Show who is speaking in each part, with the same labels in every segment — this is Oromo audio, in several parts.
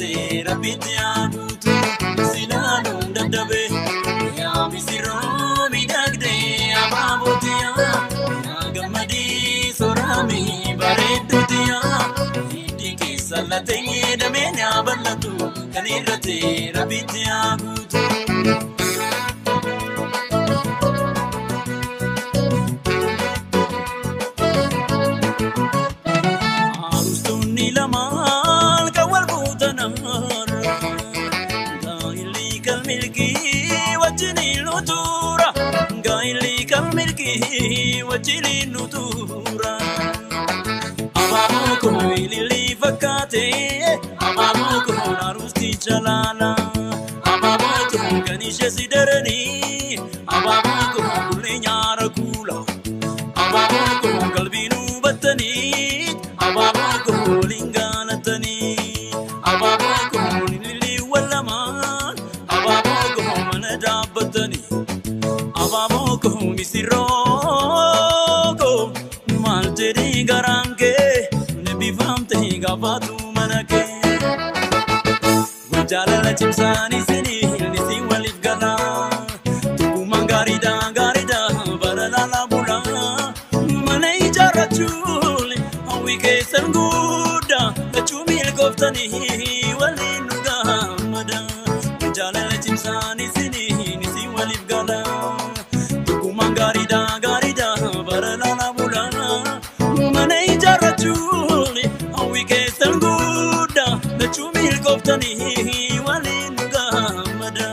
Speaker 1: irratti rabbitti yaaduutu sinaanuun dadhabe yaa misirroo miidhagdee abaabooti yaa gammadii soraamii bareedduuti yaa hiddi keessa latee dameen yaa bal'atu kan irratti rabbitti yaaduutu. Wajjin nutura abaaboo kun ililii fakkaatee abaaboo kun aruusti jalaala abaaboo kun kan ishee si daranii abaaboo kun kullee nyaara kuula abaaboo kun qalbii nu battanii abaaboo kun waliin gaalatanii abaaboo kun ililii wallamaan abaaboo kun mana dhaabbatanii abaaboo kun misirroo. Garange nebi famte gafatu manake wajala chimsani sini nisi walif gala tu mangarida garida barala la bula manai jarachuli awike sanguda chumil goftani walinuga mada wajala chimsani sini nisi walif gala tu mangarida garida barala la bula manai jarachuli awike sanguda chumil goftani walinuga mada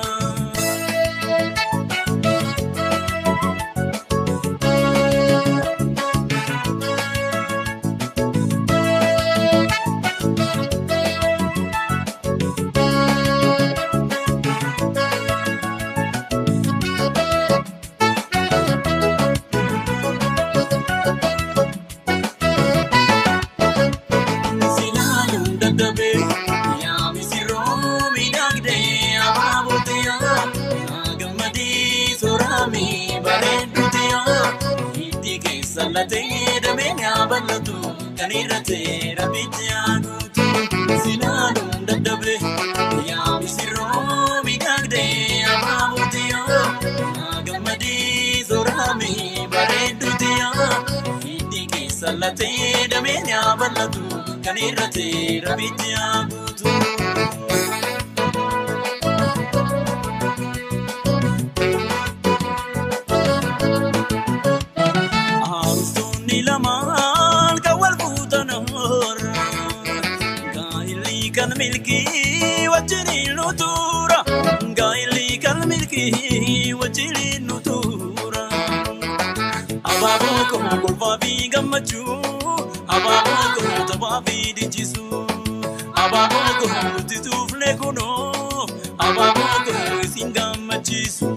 Speaker 1: Salatee dameen yaa bal'atu kan irratti rabbitti yaaduutu sinaanuun dadhabe yaa misirroo miidhagdee abaabooti yaa gammadii soraamii bareedduuti yaa hiddi keessa latee dameen yaa bal'atu kan irratti rabbitti yaaduutu. Milki wajjin nutura gaili kan milki wajjin nutura abaaboo kun kolfaa fi gammachuu abaaboo kun taphaa fi dinchisu abaaboo kun murtituufne kunoo abaaboo kun isin gammachiisu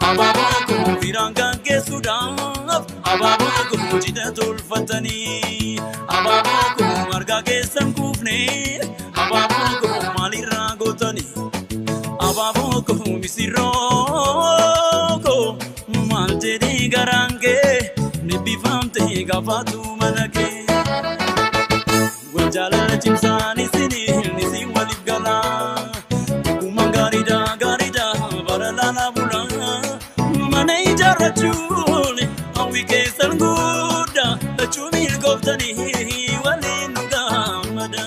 Speaker 1: abaaboo kun firaan kan keessuudhaaf abaaboo kun cidha tolfatanii abaaboo kun argaa keessan kuufne abaaboo kun maalirraa gootani abaaboo kun misirroo kun maal jedhee garange nebbifamte gaafatu manake wajjala chimsani sini nisi walif gala kuma garida garida barala la bula mana ijarachuli awike sanguda chumil goftani walinuga mada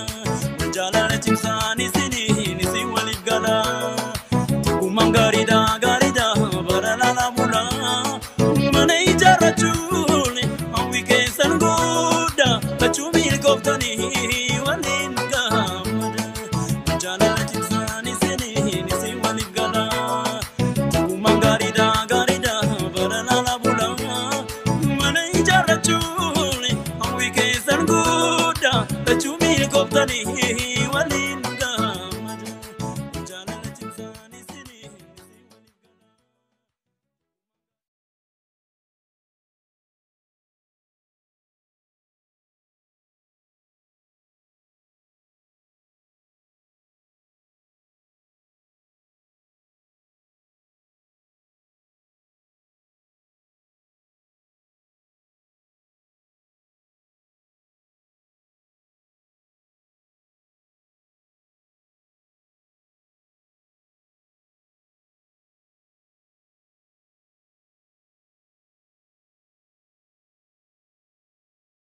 Speaker 1: chimsani sini nisi walif gala kumangarida garida barala la bula mana ijarachuli awike sanguda chumil goftani walinuga mada jala chimsani sini nisi walif gala kumangarida garida barala la bula mana ijarachuli awike sanguda chumil goftani